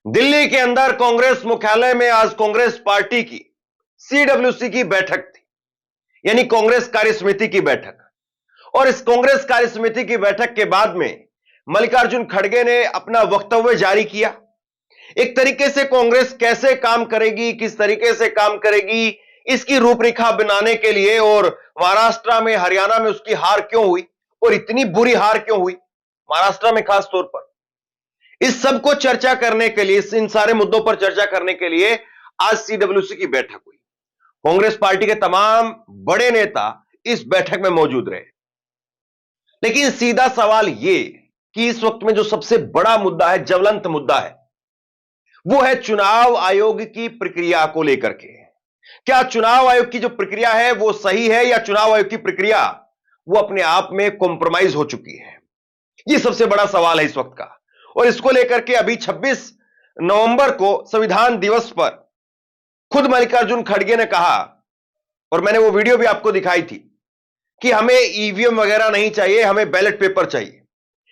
दिल्ली के अंदर कांग्रेस मुख्यालय में आज कांग्रेस पार्टी की सीडब्ल्यूसी की बैठक थी, यानी कांग्रेस कार्य समिति की बैठक। और इस कांग्रेस कार्य समिति की बैठक के बाद में मल्लिकार्जुन खड़गे ने अपना वक्तव्य जारी किया। एक तरीके से कांग्रेस कैसे काम करेगी, किस तरीके से काम करेगी, इसकी रूपरेखा बनाने के लिए, और महाराष्ट्र में, हरियाणा में उसकी हार क्यों हुई और इतनी बुरी हार क्यों हुई महाराष्ट्र में खास तौर पर, इस सब को चर्चा करने के लिए, इन सारे मुद्दों पर चर्चा करने के लिए आज सीडब्ल्यूसी की बैठक हुई। कांग्रेस पार्टी के तमाम बड़े नेता इस बैठक में मौजूद रहे। लेकिन सीधा सवाल यह कि इस वक्त में जो सबसे बड़ा मुद्दा है, ज्वलंत मुद्दा है, वो है चुनाव आयोग की प्रक्रिया को लेकर के। क्या चुनाव आयोग की जो प्रक्रिया है वो सही है, या चुनाव आयोग की प्रक्रिया वो अपने आप में कॉम्प्रोमाइज हो चुकी है? ये सबसे बड़ा सवाल है इस वक्त का। और इसको लेकर के अभी 26 नवंबर को संविधान दिवस पर खुद मल्लिकार्जुन खड़गे ने कहा, और मैंने वो वीडियो भी आपको दिखाई थी, कि हमें ईवीएम वगैरह नहीं चाहिए, हमें बैलेट पेपर चाहिए।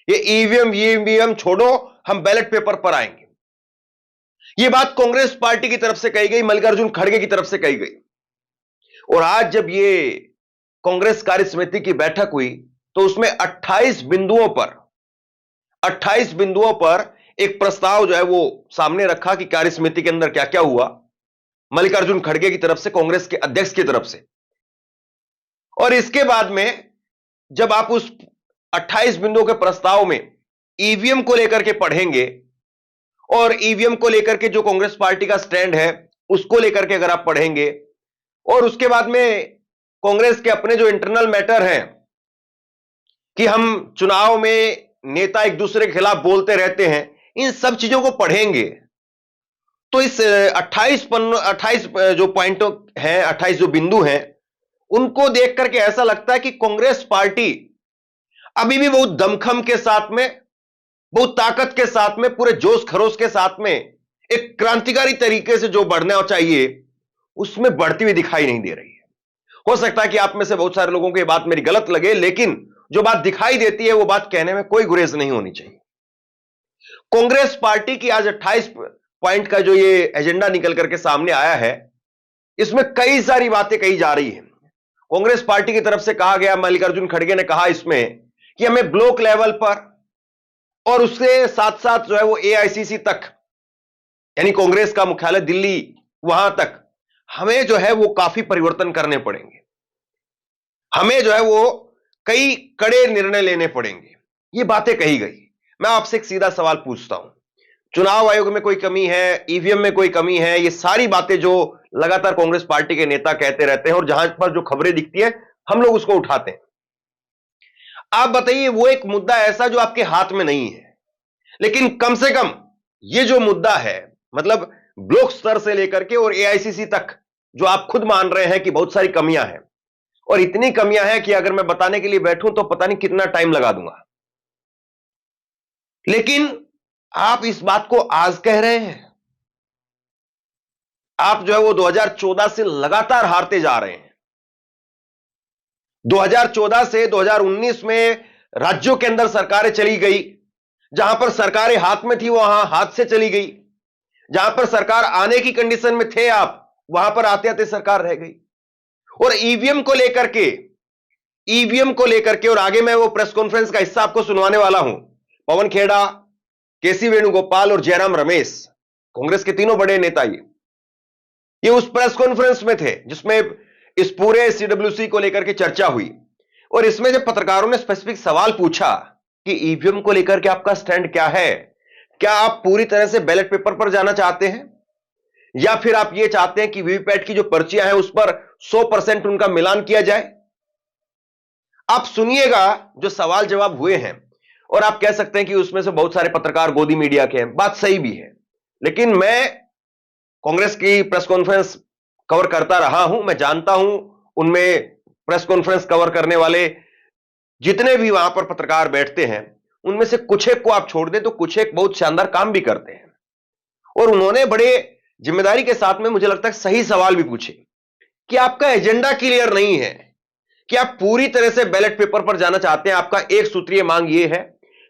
ये ईवीएम छोड़ो, हम बैलेट पेपर पर आएंगे। ये बात कांग्रेस पार्टी की तरफ से कही गई, मल्लिकार्जुन खड़गे की तरफ से कही गई। और आज जब ये कांग्रेस कार्य समिति की बैठक हुई तो उसमें 28 बिंदुओं पर एक प्रस्ताव जो है वो सामने रखा कि कार्य समिति के अंदर क्या क्या हुआ, मल्लिकार्जुन खड़गे की तरफ से, कांग्रेस के अध्यक्ष की तरफ से। और इसके बाद में जब आप उस 28 बिंदुओं के प्रस्ताव में ईवीएम को लेकर के पढ़ेंगे, और ईवीएम को लेकर के जो कांग्रेस पार्टी का स्टैंड है उसको लेकर के अगर आप पढ़ेंगे, और उसके बाद में कांग्रेस के अपने जो इंटरनल मैटर हैं कि हम चुनाव में नेता एक दूसरे के खिलाफ बोलते रहते हैं, इन सब चीजों को पढ़ेंगे तो इस 28 जो पॉइंट हैं, 28 जो बिंदु हैं, उनको देख करके ऐसा लगता है कि कांग्रेस पार्टी अभी भी बहुत दमखम के साथ में, बहुत ताकत के साथ में, पूरे जोश खरोश के साथ में, एक क्रांतिकारी तरीके से जो बढ़ना चाहिए उसमें बढ़ती हुई दिखाई नहीं दे रही है। हो सकता है कि आप में से बहुत सारे लोगों को यह बात मेरी गलत लगे, लेकिन जो बात दिखाई देती है वो बात कहने में कोई गुरेज नहीं होनी चाहिए। कांग्रेस पार्टी की आज 28 पॉइंट का जो ये एजेंडा निकल करके सामने आया है, इसमें कई सारी बातें कही जा रही हैं। कांग्रेस पार्टी की तरफ से कहा गया, मल्लिकार्जुन खड़गे ने कहा इसमें कि हमें ब्लॉक लेवल पर और उसके साथ साथ जो है वो एआईसीसी तक, यानी कांग्रेस का मुख्यालय दिल्ली, वहां तक हमें जो है वो काफी परिवर्तन करने पड़ेंगे, हमें जो है वो कई कड़े निर्णय लेने पड़ेंगे। ये बातें कही गई। मैं आपसे एक सीधा सवाल पूछता हूं, चुनाव आयोग में कोई कमी है, ईवीएम में कोई कमी है, ये सारी बातें जो लगातार कांग्रेस पार्टी के नेता कहते रहते हैं और जहां पर जो खबरें दिखती है हम लोग उसको उठाते हैं, आप बताइए वो एक मुद्दा ऐसा जो आपके हाथ में नहीं है, लेकिन कम से कम ये जो मुद्दा है, मतलब ब्लॉक स्तर से लेकर के और एआईसीसी तक, जो आप खुद मान रहे हैं कि बहुत सारी कमियां हैं, और इतनी कमियां हैं कि अगर मैं बताने के लिए बैठूं तो पता नहीं कितना टाइम लगा दूंगा, लेकिन आप इस बात को आज कह रहे हैं। आप जो है वो 2014 से लगातार हारते जा रहे हैं। 2014 से 2019 में राज्यों के अंदर सरकारें चली गई, जहां पर सरकारें हाथ में थी वहां हाथ से चली गई, जहां पर सरकार आने की कंडीशन में थे आप, वहां पर आते आते सरकार रह गई। और ईवीएम को लेकर के और आगे मैं वो प्रेस कॉन्फ्रेंस का हिस्सा आपको सुनवाने वाला हूं। पवन खेड़ा, केसी वेणुगोपाल और जयराम रमेश, कांग्रेस के तीनों बड़े नेता ये उस प्रेस कॉन्फ्रेंस में थे जिसमें इस पूरे सीडब्ल्यूसी को लेकर के चर्चा हुई। और इसमें जब पत्रकारों ने स्पेसिफिक सवाल पूछा कि ईवीएम को लेकर के आपका स्टैंड क्या है, क्या आप पूरी तरह से बैलेट पेपर पर जाना चाहते हैं, या फिर आप ये चाहते हैं कि वीवीपैट की जो पर्चियां हैं उस पर 100% उनका मिलान किया जाए? आप सुनिएगा जो सवाल जवाब हुए हैं, और आप कह सकते हैं कि उसमें से बहुत सारे पत्रकार गोदी मीडिया के हैं, बात सही भी है, लेकिन मैं कांग्रेस की प्रेस कॉन्फ्रेंस कवर करता रहा हूं, मैं जानता हूं उनमें प्रेस कॉन्फ्रेंस कवर करने वाले जितने भी वहां पर पत्रकार बैठते हैं, उनमें से कुछ एक को आप छोड़ दें तो कुछ एक बहुत शानदार काम भी करते हैं। और उन्होंने बड़े जिम्मेदारी के साथ में, मुझे लगता है, सही सवाल भी पूछे कि आपका एजेंडा क्लियर नहीं है, कि आप पूरी तरह से बैलेट पेपर पर जाना चाहते हैं, आपका एक सूत्रीय मांग यह है,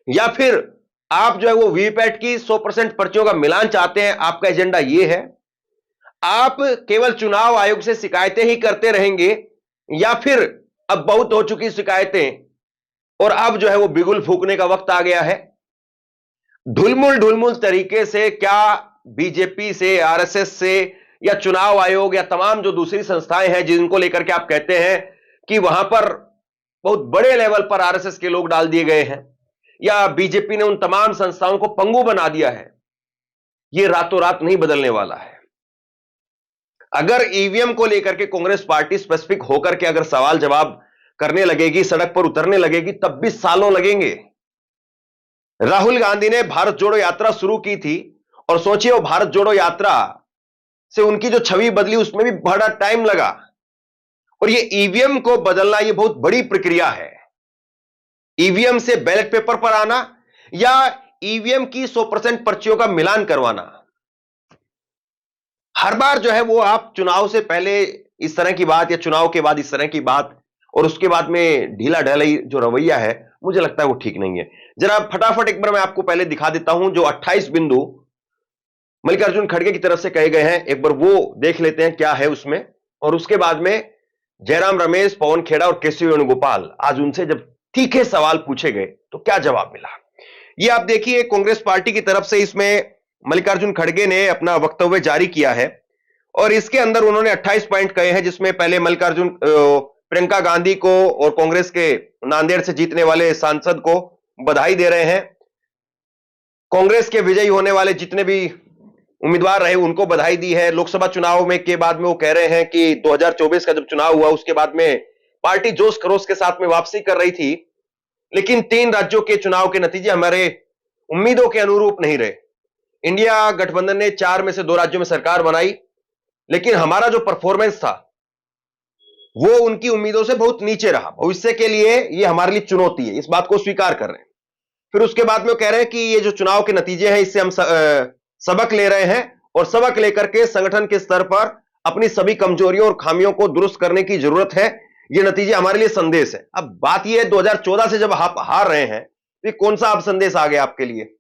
या फिर आप जो है वो वीवीपैट की 100% पर्चियों का मिलान चाहते हैं, आपका एजेंडा ये है। आप केवल चुनाव आयोग से शिकायतें ही करते रहेंगे, या फिर अब बहुत हो चुकी शिकायतें और अब जो है वो बिगुल फूकने का वक्त आ गया है। ढुलमुल ढुलमुल तरीके से क्या बीजेपी से, आरएसएस से, या चुनाव आयोग या तमाम जो दूसरी संस्थाएं हैं जिनको लेकर के आप कहते हैं कि वहां पर बहुत बड़े लेवल पर आरएसएस के लोग डाल दिए गए हैं, या बीजेपी ने उन तमाम संस्थाओं को पंगु बना दिया है, यह रातों रात नहीं बदलने वाला है। अगर ईवीएम को लेकर के कांग्रेस पार्टी स्पेसिफिक होकर के अगर सवाल जवाब करने लगेगी, सड़क पर उतरने लगेगी, तब भी सालों लगेंगे। राहुल गांधी ने भारत जोड़ो यात्रा शुरू की थी, और सोचिए वो भारत जोड़ो यात्रा से उनकी जो छवि बदली उसमें भी बड़ा टाइम लगा। और ये ईवीएम को बदलना ये बहुत बड़ी प्रक्रिया है। ईवीएम से बैलेट पेपर पर आना या ईवीएम की 100% पर्चियों का मिलान करवाना, हर बार जो है वो आप चुनाव से पहले इस तरह की बात या चुनाव के बाद इस तरह की बात और उसके बाद में ढीला ढालाई जो रवैया है, मुझे लगता है वो ठीक नहीं है। जरा फटाफट एक बार मैं आपको पहले दिखा देता हूं जो 28 बिंदु मल्लिकार्जुन खड़गे की तरफ से कहे गए हैं, एक बार वो देख लेते हैं क्या है उसमें। और उसके बाद में जयराम रमेश, पवन खेड़ा और केसी वेणुगोपाल, आज उनसे जब तीखे सवाल पूछे गए तो क्या जवाब मिला, ये आप देखिए। कांग्रेस पार्टी की तरफ से इसमें मल्लिकार्जुन खड़गे ने अपना वक्तव्य जारी किया है और इसके अंदर उन्होंने 28 पॉइंट कहे हैं, जिसमें पहले मल्लिकार्जुन प्रियंका गांधी को और कांग्रेस के नांदेड़ से जीतने वाले सांसद को बधाई दे रहे हैं। कांग्रेस के विजयी होने वाले जितने भी उम्मीदवार रहे उनको बधाई दी है। लोकसभा चुनाव में के बाद में वो कह रहे हैं कि 2024 का जब चुनाव हुआ उसके बाद में पार्टी जोश खरोश के साथ में वापसी कर रही थी, लेकिन 3 राज्यों के चुनाव के नतीजे हमारे उम्मीदों के अनुरूप नहीं रहे। इंडिया गठबंधन ने 4 में से 2 राज्यों में सरकार बनाई, लेकिन हमारा जो परफॉर्मेंस था वो उनकी उम्मीदों से बहुत नीचे रहा। भविष्य के लिए ये हमारे लिए चुनौती है, इस बात को स्वीकार कर रहे हैं। फिर उसके बाद में वो कह रहे हैं कि ये जो चुनाव के नतीजे हैं इससे हम सबक ले रहे हैं और सबक लेकर के संगठन के स्तर पर अपनी सभी कमजोरियों और खामियों को दुरुस्त करने की जरूरत है। ये नतीजे हमारे लिए संदेश है। अब बात यह है 2014 से जब आप हार रहे हैं तो कौन सा अब संदेश आ गया आपके लिए।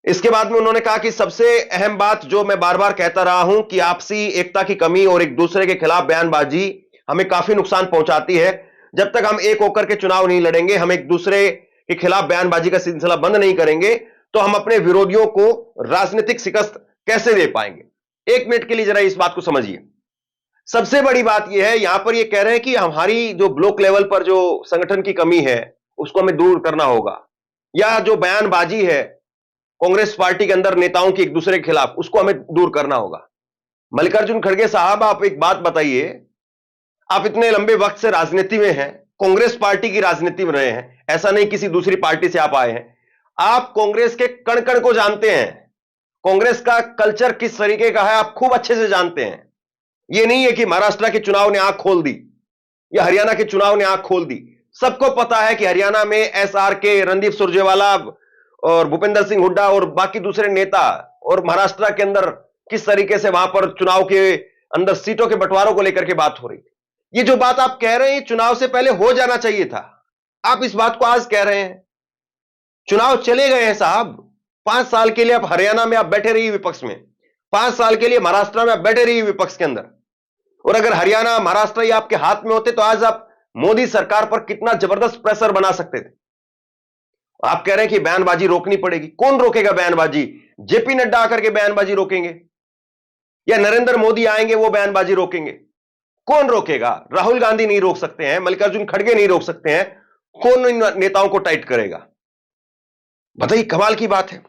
इसके बाद में उन्होंने कहा कि सबसे अहम बात जो मैं बार बार कहता रहा हूं कि आपसी एकता की कमी और एक दूसरे के खिलाफ बयानबाजी हमें काफी नुकसान पहुंचाती है। जब तक हम एक होकर के चुनाव नहीं लड़ेंगे, हम एक दूसरे के खिलाफ बयानबाजी का सिलसिला बंद नहीं करेंगे, तो हम अपने विरोधियों को राजनीतिक शिकस्त कैसे दे पाएंगे। 1 मिनट के लिए जरा इस बात को समझिए। सबसे बड़ी बात यह है, यहां पर यह कह रहे हैं कि हमारी जो ब्लॉक लेवल पर जो संगठन की कमी है उसको हमें दूर करना होगा, या जो बयानबाजी है कांग्रेस पार्टी के अंदर नेताओं की एक दूसरे के खिलाफ, उसको हमें दूर करना होगा। मल्लिकार्जुन खड़गे साहब, आप एक बात बताइए, आप इतने लंबे वक्त से राजनीति में हैं, कांग्रेस पार्टी की राजनीति में रहे हैं, ऐसा नहीं किसी दूसरी पार्टी से आप आए हैं, आप कांग्रेस के कण कण को जानते हैं, कांग्रेस का कल्चर किस तरीके का है आप खूब अच्छे से जानते हैं। यह नहीं है कि महाराष्ट्र के चुनाव ने आंख खोल दी या हरियाणा के चुनाव ने आंख खोल दी। सबको पता है कि हरियाणा में एसआरके, रणदीप सुरजेवाला और भूपेंद्र सिंह हुड्डा और बाकी दूसरे नेता, और महाराष्ट्र के अंदर किस तरीके से वहां पर चुनाव के अंदर सीटों के बंटवारों को लेकर के बात हो रही थी। ये जो बात आप कह रहे हैं चुनाव से पहले हो जाना चाहिए था, आप इस बात को आज कह रहे हैं। चुनाव चले गए हैं साहब, 5 साल के लिए आप हरियाणा में आप बैठे रहिए विपक्ष में, 5 साल के लिए महाराष्ट्र में आप बैठे रहिए विपक्ष के अंदर। और अगर हरियाणा, महाराष्ट्र ये आपके हाथ में होते तो आज आप मोदी सरकार पर कितना जबरदस्त प्रेशर बना सकते थे। आप कह रहे हैं कि बयानबाजी रोकनी पड़ेगी, कौन रोकेगा बयानबाजी? जेपी नड्डा आकर के बयानबाजी रोकेंगे या नरेंद्र मोदी आएंगे वो बयानबाजी रोकेंगे? कौन रोकेगा? राहुल गांधी नहीं रोक सकते हैं, मल्लिकार्जुन खड़गे नहीं रोक सकते हैं, कौन इन नेताओं को टाइट करेगा? बताइए, कमाल की बात है।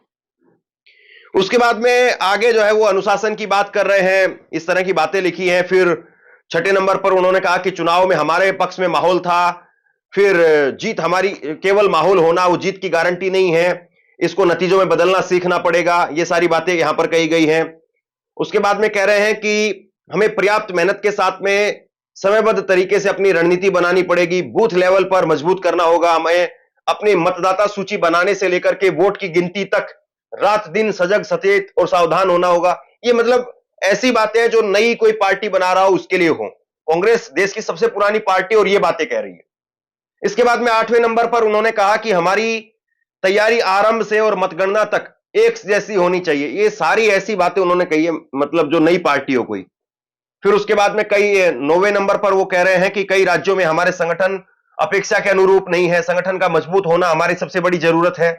उसके बाद में आगे जो है वो अनुशासन की बात कर रहे हैं, इस तरह की बातें लिखी हैं। फिर 6 नंबर पर उन्होंने कहा कि चुनाव में हमारे पक्ष में माहौल था, फिर जीत हमारी केवल माहौल होना वो जीत की गारंटी नहीं है, इसको नतीजों में बदलना सीखना पड़ेगा। ये सारी बातें यहां पर कही गई हैं। उसके बाद में कह रहे हैं कि हमें पर्याप्त मेहनत के साथ में समयबद्ध तरीके से अपनी रणनीति बनानी पड़ेगी, बूथ लेवल पर मजबूत करना होगा, हमें अपनी मतदाता सूची बनाने से लेकर के वोट की गिनती तक रात दिन सजग, सचेत और सावधान होना होगा। ये मतलब ऐसी बातें जो नई कोई पार्टी बना रहा हो उसके लिए हो। कांग्रेस देश की सबसे पुरानी पार्टी और ये बातें कह रही है। इसके बाद में 8वें नंबर पर उन्होंने कहा कि हमारी तैयारी आरंभ से और मतगणना तक एक जैसी होनी चाहिए। ये सारी ऐसी बातें उन्होंने कही है, मतलब जो नई पार्टी हो कोई। फिर उसके बाद में कई 9वें नंबर पर वो कह रहे हैं कि कई राज्यों में हमारे संगठन अपेक्षा के अनुरूप नहीं है, संगठन का मजबूत होना हमारी सबसे बड़ी जरूरत है।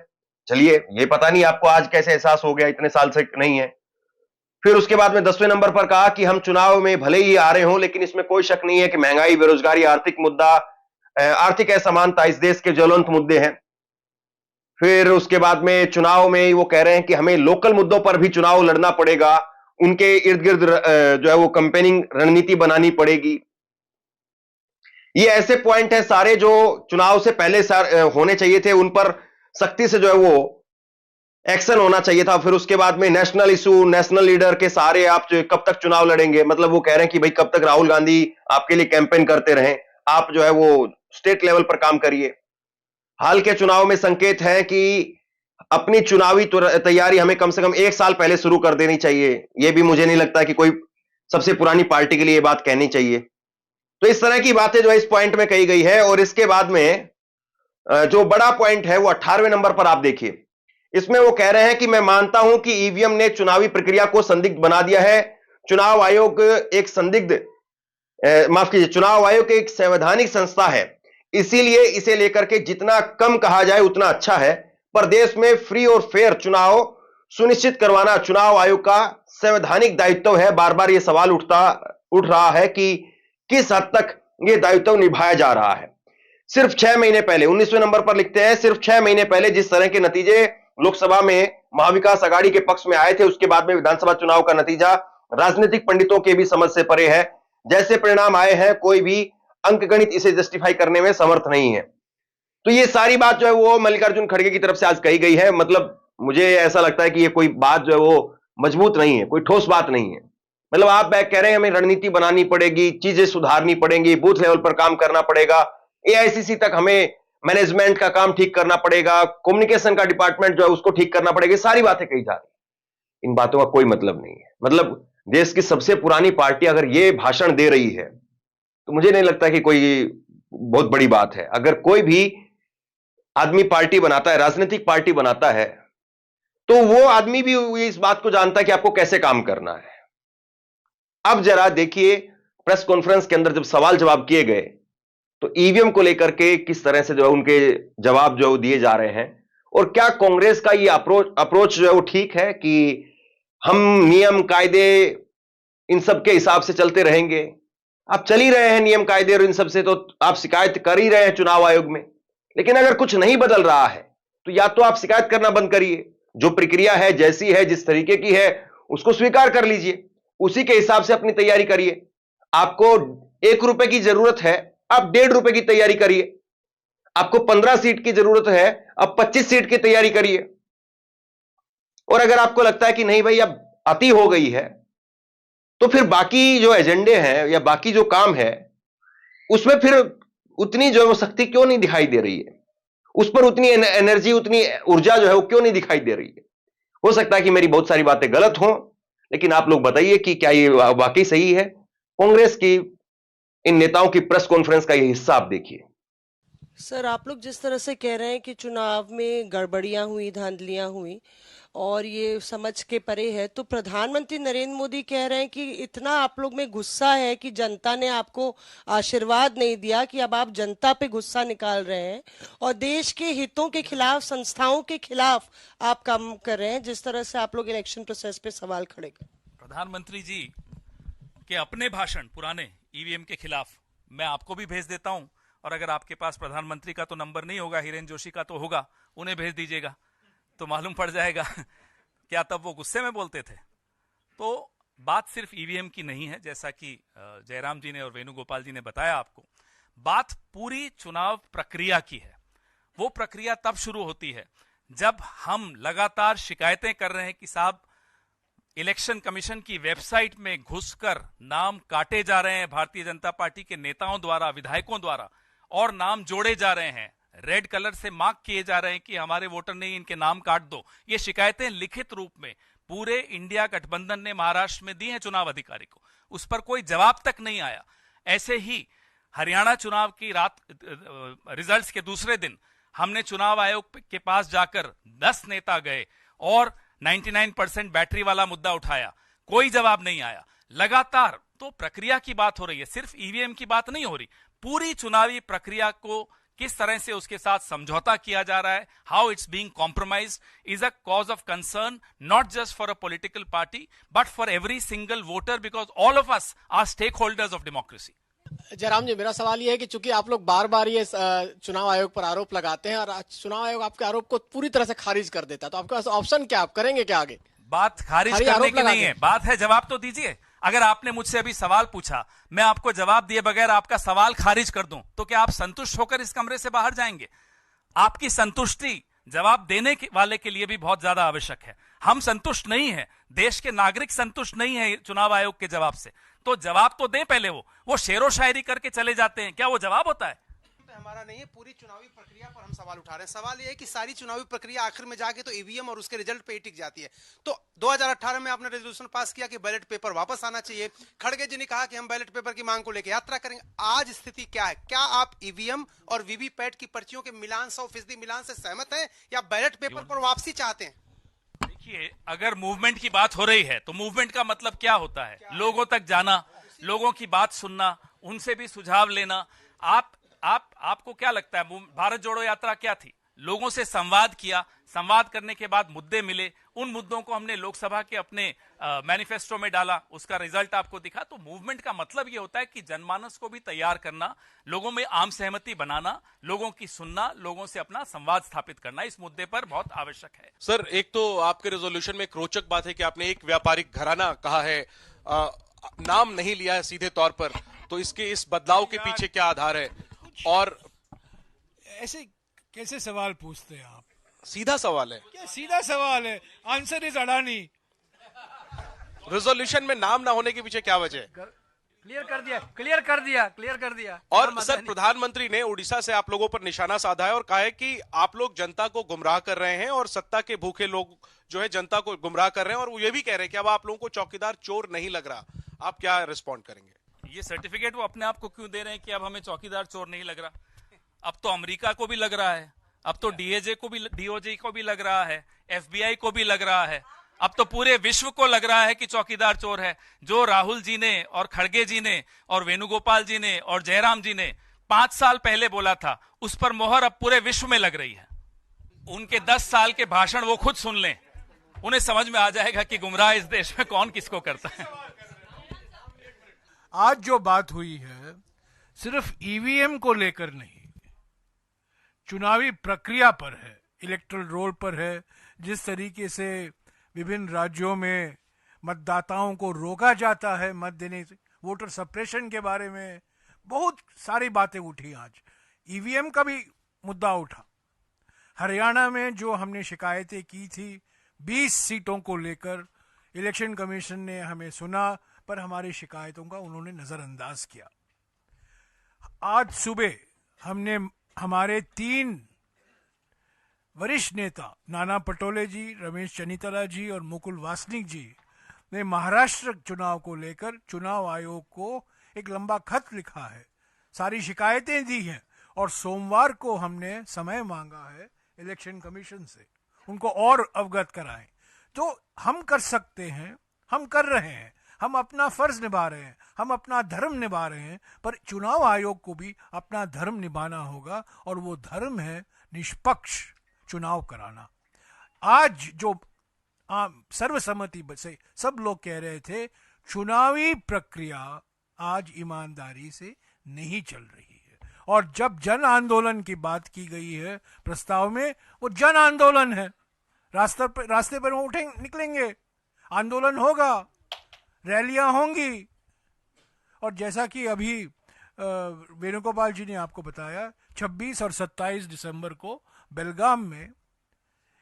चलिए, ये पता नहीं आपको आज कैसे एहसास हो गया, इतने साल से नहीं है। फिर उसके बाद में 10वें नंबर पर कहा कि हम चुनाव में भले ही आ रहे हों, लेकिन इसमें कोई शक नहीं है कि महंगाई, बेरोजगारी, आर्थिक मुद्दा, आर्थिक असमानता इस देश के ज्वलंत मुद्दे हैं। फिर उसके बाद में चुनाव में वो कह रहे हैं कि हमें लोकल मुद्दों पर भी चुनाव लड़ना पड़ेगा, उनके इर्द गिर्द जो है वो कंपेनिंग रणनीति बनानी पड़ेगी। ये ऐसे पॉइंट है सारे जो चुनाव से पहले होने चाहिए थे, उन पर सख्ती से जो है वो एक्शन होना चाहिए था। फिर उसके बाद में नेशनल इशू, नेशनल लीडर के सहारे आप जो कब तक चुनाव लड़ेंगे, मतलब वो कह रहे हैं कि भाई कब तक राहुल गांधी आपके लिए कैंपेन करते रहें, आप जो है वो स्टेट लेवल पर काम करिए। हाल के चुनाव में संकेत है कि अपनी चुनावी तैयारी हमें कम से कम 1 साल पहले शुरू कर देनी चाहिए। यह भी मुझे नहीं लगता कि कोई सबसे पुरानी पार्टी के लिए यह बात कहनी चाहिए। तो इस तरह की बातें जो है इस पॉइंट में कही गई है। और इसके बाद में जो बड़ा पॉइंट है वो 18वें नंबर पर आप देखिए। इसमें वो कह रहे हैं कि मैं मानता हूं कि ईवीएम ने चुनावी प्रक्रिया को संदिग्ध बना दिया है। चुनाव आयोग एक संदिग्ध माफ कीजिए, चुनाव आयोग एक संवैधानिक संस्था है, इसीलिए इसे लेकर के जितना कम कहा जाए उतना अच्छा है। प्रदेश में फ्री और फेयर चुनाव सुनिश्चित करवाना चुनाव आयोग का संवैधानिक दायित्व है। बार बार यह सवाल उठ रहा है कि किस हद तक यह दायित्व निभाया जा रहा है। सिर्फ 6 महीने पहले 19वें नंबर पर लिखते हैं, सिर्फ 6 महीने पहले जिस तरह के नतीजे लोकसभा में महाविकास आघाड़ी के पक्ष में आए थे, उसके बाद में विधानसभा चुनाव का नतीजा राजनीतिक पंडितों के भी समझ से परे है। जैसे परिणाम आए हैं, कोई भी अंकगणित इसे जस्टिफाई करने में समर्थ नहीं है। तो ये सारी बात जो है वो मल्लिकार्जुन खड़गे की तरफ से आज कही गई है। मतलब मुझे ऐसा लगता है कि ये कोई बात जो है वो मजबूत नहीं है, कोई ठोस बात नहीं है। मतलब आप कह रहे हैं हमें रणनीति बनानी पड़ेगी, चीजें सुधारनी पड़ेंगी, बूथ लेवल पर काम करना पड़ेगा, एआईसीसी तक हमें मैनेजमेंट का काम ठीक करना पड़ेगा, कम्युनिकेशन का डिपार्टमेंट जो है उसको ठीक करना पड़ेगा। सारी बातें कही जा रही, इन बातों का कोई मतलब नहीं है। मतलब देश की सबसे पुरानी पार्टी अगर ये भाषण दे रही है तो मुझे नहीं लगता कि कोई बहुत बड़ी बात है। अगर कोई भी आदमी पार्टी बनाता है, राजनीतिक पार्टी बनाता है, तो वो आदमी भी इस बात को जानता है कि आपको कैसे काम करना है। अब जरा देखिए, प्रेस कॉन्फ्रेंस के अंदर जब सवाल जवाब किए गए तो ईवीएम को लेकर के किस तरह से जो है उनके जवाब जो दिए जा रहे हैं, और क्या कांग्रेस का ये अप्रोच जो है वो ठीक है कि हम नियम कायदे इन सब के हिसाब से चलते रहेंगे। आप चल ही रहे हैं नियम कायदे और इन सब से, तो आप शिकायत कर ही रहे हैं चुनाव आयोग में। लेकिन अगर कुछ नहीं बदल रहा है तो या तो आप शिकायत करना बंद करिए, जो प्रक्रिया है, जैसी है, जिस तरीके की है, उसको स्वीकार कर लीजिए, उसी के हिसाब से अपनी तैयारी करिए। आपको 1 रुपए की जरूरत है, आप 1.5 रुपए की तैयारी करिए। आपको 15 सीट की जरूरत है, अब 25 सीट की तैयारी करिए। और अगर आपको लगता है कि नहीं भाई अब अति हो गई है, तो फिर बाकी जो एजेंडे हैं या बाकी जो काम है उसमें फिर उतनी जो शक्ति क्यों नहीं दिखाई दे रही है, उस पर उतनी एनर्जी, उतनी ऊर्जा जो है वो क्यों नहीं दिखाई दे रही है। हो सकता है कि मेरी बहुत सारी बातें गलत हों, लेकिन आप लोग बताइए कि क्या ये वाकई सही है। कांग्रेस की इन नेताओं की प्रेस कॉन्फ्रेंस का ये हिस्सा आप देखिए। सर, आप लोग जिस तरह से कह रहे हैं कि चुनाव में गड़बड़ियां हुई, धांधलियां हुई और ये समझ के परे है, तो प्रधानमंत्री नरेंद्र मोदी कह रहे हैं कि इतना आप लोग में गुस्सा है कि जनता ने आपको आशीर्वाद नहीं दिया, कि अब आप जनता पे गुस्सा निकाल रहे हैं और देश के हितों के खिलाफ, संस्थाओं के खिलाफ आप काम कर रहे हैं, जिस तरह से आप लोग इलेक्शन प्रोसेस पे सवाल खड़े कर। प्रधानमंत्री जी के अपने भाषण पुराने ईवीएम के खिलाफ मैं आपको भी भेज देता हूं, और अगर आपके पास प्रधानमंत्री का तो नंबर नहीं होगा, हिरेन जोशी का तो होगा, उन्हें भेज दीजिएगा तो मालूम पड़ जाएगा क्या तब वो गुस्से में बोलते थे। तो बात सिर्फ ईवीएम की नहीं है, जैसा कि जयराम जी ने और वेणुगोपाल जी ने बताया आपको, बात पूरी चुनाव प्रक्रिया की है। वो प्रक्रिया तब शुरू होती है जब हम लगातार शिकायतें कर रहे हैं कि साहब इलेक्शन कमीशन की वेबसाइट में घुसकर नाम काटे जा रहे हैं भारतीय जनता पार्टी के नेताओं द्वारा, विधायकों द्वारा, और नाम जोड़े जा रहे हैं, रेड कलर से मार्क किए जा रहे हैं कि हमारे वोटर नहीं, इनके नाम काट दो। ये शिकायतें लिखित रूप में पूरे इंडिया गठबंधन ने महाराष्ट्र में दी हैं चुनाव अधिकारी को, उस पर कोई जवाब तक नहीं आया। ऐसे ही हरियाणा चुनाव की रात रिजल्ट्स के दूसरे दिन हमने चुनाव आयोग के पास जाकर 10 नेता गए और 99% बैटरी वाला मुद्दा उठाया, कोई जवाब नहीं आया। लगातार तो प्रक्रिया की बात हो रही है, सिर्फ ईवीएम की बात नहीं हो रही। पूरी चुनावी प्रक्रिया को किस तरह से उसके साथ समझौता किया जा रहा है, how it's being compromised, is a cause of concern not just for a political party but for every single voter, because all of us are stakeholders of democracy. Jairam ji, मेरा सवाल ये है कि चूंकि आप लोग बार बार ये चुनाव आयोग पर आरोप लगाते हैं और आज चुनाव आयोग आपके आरोप को पूरी तरह से खारिज कर देता है, तो आपके पास ऑप्शन क्या, आप करेंगे क्या आगे? बात खारिज खाली करने आरोप की लगा नहीं के। है, बात है जवाब तो दीजिए। अगर आपने मुझसे अभी सवाल पूछा, मैं आपको जवाब दिए बगैर आपका सवाल खारिज कर दूं, तो क्या आप संतुष्ट होकर इस कमरे से बाहर जाएंगे? आपकी संतुष्टि जवाब देने वाले के लिए भी बहुत ज्यादा आवश्यक है। हम संतुष्ट नहीं है, देश के नागरिक संतुष्ट नहीं है चुनाव आयोग के जवाब से, तो जवाब तो दें पहले। वो शेरो शायरी करके चले जाते हैं, क्या वो जवाब होता है? हमारा नहीं है, पूरी चुनावी प्रक्रिया पर हम सवाल उठा रहे हैं। सवाल यह है कि सारी चुनावी प्रक्रिया आखिर में जाके तो ईवीएम और उसके रिजल्ट पे ही टिक जाती है। तो 2018 में आपने रेजोल्यूशन पास किया कि बैलेट पेपर वापस आना चाहिए। खड़गे जी ने कहा कि हम बैलेट पेपर की मांग को लेकर यात्रा करेंगे। आज स्थिति क्या है? क्या आप ईवीएम और वीवीपैट की पर्चियों के मिलान 100% मिलान से सहमत हैं या बैलेट पेपर पर वापसी चाहते हैं? देखिए, अगर मूवमेंट की बात हो रही है तो मूवमेंट का मतलब क्या होता है? लोगों तक जाना, लोगों की बात सुनना, उनसे भी सुझाव लेना। आपको क्या लगता है भारत जोड़ो यात्रा क्या थी? लोगों से संवाद किया, संवाद करने के बाद मुद्दे मिले, उन मुद्दों को हमने लोकसभा के अपने मैनिफेस्टो में डाला, उसका रिजल्ट आपको दिखा। तो मूवमेंट का मतलब यह होता है कि जनमानस को भी तैयार करना, लोगों में आम सहमति बनाना, लोगों की सुनना, लोगों से अपना संवाद स्थापित करना इस मुद्दे पर बहुत आवश्यक है। सर, एक तो आपके रेजोल्यूशन में एक रोचक बात है कि आपने एक व्यापारिक घराना कहा है, नाम नहीं लिया है सीधे तौर पर, तो इसके इस बदलाव के पीछे क्या आधार है? और ऐसे कैसे सवाल पूछते हैं आप? सीधा सवाल है, क्या सीधा सवाल है? Answer is Adani. रेजोल्यूशन में नाम ना होने के पीछे क्या वजह है? क्लियर कर दिया। और सर, प्रधानमंत्री ने उड़ीसा से आप लोगों पर निशाना साधा है और कहा है कि आप लोग जनता को गुमराह कर रहे हैं और सत्ता के भूखे लोग जो है जनता को गुमराह कर रहे हैं, और वो ये भी कह रहे हैं कि अब आप लोगों को चौकीदार चोर नहीं लग रहा। आप क्या रिस्पॉन्ड करेंगे? ये सर्टिफिकेट वो अपने आप को क्यों दे रहे हैं कि अब हमें चौकीदार चोर नहीं लग रहा? अब तो अमेरिका को भी लग रहा है, अब तो डीओजे को भी लग रहा है, एफबीआई को भी लग रहा है, अब तो पूरे विश्व को लग रहा है कि चौकीदार चोर है। जो राहुल जी ने और खड़गे जी ने और वेणुगोपाल जी ने और जयराम जी ने 5 साल पहले बोला था, उस पर मोहर अब पूरे विश्व में लग रही है। उनके 10 साल के भाषण वो खुद सुन लें, उन्हें समझ में आ जाएगा कि गुमराह इस देश में कौन किसको करता है। आज जो बात हुई है सिर्फ ईवीएम को लेकर नहीं, चुनावी प्रक्रिया पर है, इलेक्टोरल रोल पर है। जिस तरीके से विभिन्न राज्यों में मतदाताओं को रोका जाता है मत देने से, वोटर सप्रेशन के बारे में बहुत सारी बातें उठी। आज ईवीएम का भी मुद्दा उठा। हरियाणा में जो हमने शिकायतें की थी 20 सीटों को लेकर, इलेक्शन कमीशन ने हमें सुना पर हमारी शिकायतों का उन्होंने नजरअंदाज किया। आज सुबह हमने हमारे 3 वरिष्ठ नेता नाना पटोले जी, रमेश चन्नीतला जी और मुकुल वासनिक जी ने महाराष्ट्र चुनाव को लेकर चुनाव आयोग को एक लंबा खत लिखा है, सारी शिकायतें दी हैं, और सोमवार को हमने समय मांगा है इलेक्शन कमीशन से, उनको और अवगत कराएं। तो हम कर सकते हैं, हम कर रहे हैं, हम अपना फर्ज निभा रहे हैं, हम अपना धर्म निभा रहे हैं, पर चुनाव आयोग को भी अपना धर्म निभाना होगा, और वो धर्म है निष्पक्ष चुनाव कराना। आज जो सर्वसम्मति से सब लोग कह रहे थे, चुनावी प्रक्रिया आज ईमानदारी से नहीं चल रही है, और जब जन आंदोलन की बात की गई है प्रस्ताव में, वो जन आंदोलन है। रास्ते पर निकलेंगे, आंदोलन होगा, रैलियां होंगी, और जैसा कि अभी वेणुगोपाल जी ने आपको बताया, 26 और 27 दिसंबर को बेलगाम में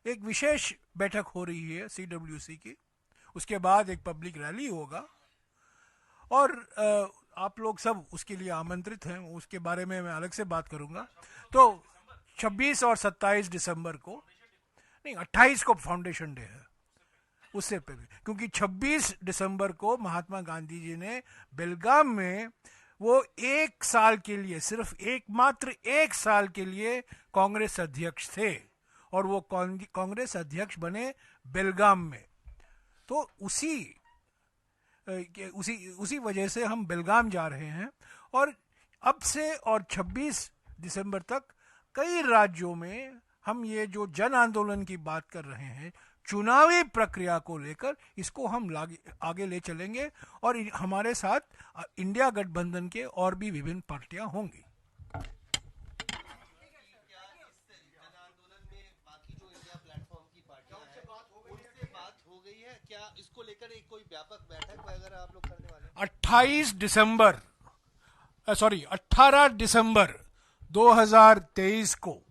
एक विशेष बैठक हो रही है सीडब्ल्यूसी की, उसके बाद एक पब्लिक रैली होगा, और आप लोग सब उसके लिए आमंत्रित हैं। उसके बारे में मैं अलग से बात करूंगा। तो 26 और 27 दिसंबर को नहीं, 28 को फाउंडेशन डे है, उससे पहले, क्योंकि 26 दिसंबर को महात्मा गांधी जी ने बेलगाम में वो 1 साल के लिए, सिर्फ मात्र 1 साल के लिए कांग्रेस अध्यक्ष थे और वो कांग्रेस अध्यक्ष बने बेलगाम में। तो उसी वजह से हम बेलगाम जा रहे हैं और अब से और 26 दिसंबर तक कई राज्यों में हम ये जो जन आंदोलन की बात कर रहे हैं चुनावी प्रक्रिया को लेकर, इसको हम आगे ले चलेंगे और हमारे साथ इंडिया गठबंधन के और भी विभिन्न पार्टियां होंगी। क्या इसको लेकर एक कोई व्यापक बैठक वगैरह आप लोग करने वाले हैं? 18 दिसंबर 2023 को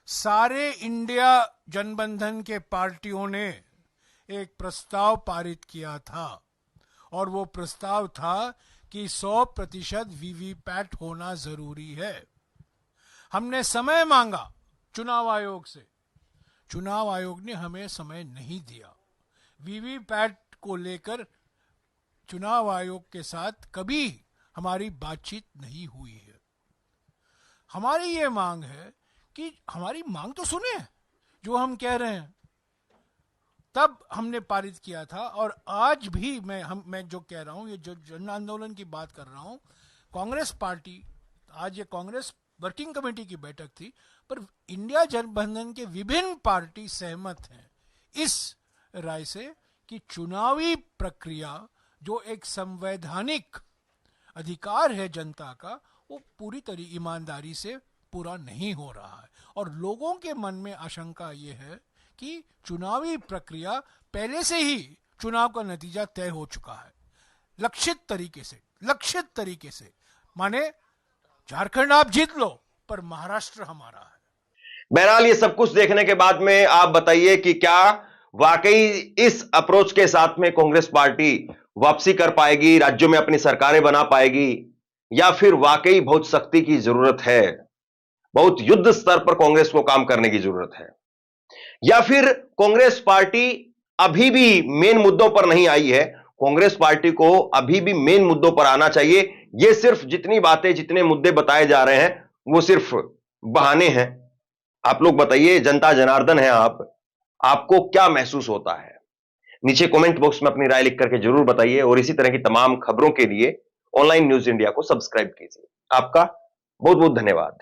सारे इंडिया जनबंधन के पार्टियों ने एक प्रस्ताव पारित किया था और वो प्रस्ताव था कि 100% वीवीपैट होना जरूरी है। हमने समय मांगा चुनाव आयोग से, चुनाव आयोग ने हमें समय नहीं दिया। वीवीपैट को लेकर चुनाव आयोग के साथ कभी हमारी बातचीत नहीं हुई है। हमारी ये मांग है कि हमारी मांग तो सुने, जो हम कह रहे हैं तब हमने पारित किया था और आज भी मैं जो कह रहा हूं, ये जो जन आंदोलन की बात कर रहा हूं, कांग्रेस पार्टी, आज ये कांग्रेस वर्किंग कमेटी की बैठक थी, पर इंडिया गठबंधन के विभिन्न पार्टी सहमत हैं इस राय से कि चुनावी प्रक्रिया जो एक संवैधानिक अधिकार है जनता का, वो पूरी तरह ईमानदारी से पूरा नहीं हो रहा है और लोगों के मन में आशंका ये है कि चुनावी प्रक्रिया पहले से ही चुनाव का नतीजा तय हो चुका है, लक्षित तरीके से माने झारखंड आप जीत लो पर महाराष्ट्र हमारा है। बहरहाल ये सब कुछ देखने के बाद में आप बताइए कि क्या वाकई इस अप्रोच के साथ में कांग्रेस पार्टी वापसी कर पाएगी, राज्यों में अपनी सरकारें बना पाएगी, या फिर वाकई बहुत सख्ती की जरूरत है, बहुत युद्ध स्तर पर कांग्रेस को काम करने की जरूरत है, या फिर कांग्रेस पार्टी अभी भी मेन मुद्दों पर नहीं आई है। कांग्रेस पार्टी को अभी भी मेन मुद्दों पर आना चाहिए। ये सिर्फ जितनी बातें, जितने मुद्दे बताए जा रहे हैं वो सिर्फ बहाने हैं। आप लोग बताइए, जनता जनार्दन है आपको क्या महसूस होता है? नीचे कमेंट बॉक्स में अपनी राय लिख करके जरूर बताइए और इसी तरह की तमाम खबरों के लिए ऑनलाइन न्यूज इंडिया को सब्सक्राइब कीजिए। आपका बहुत बहुत धन्यवाद।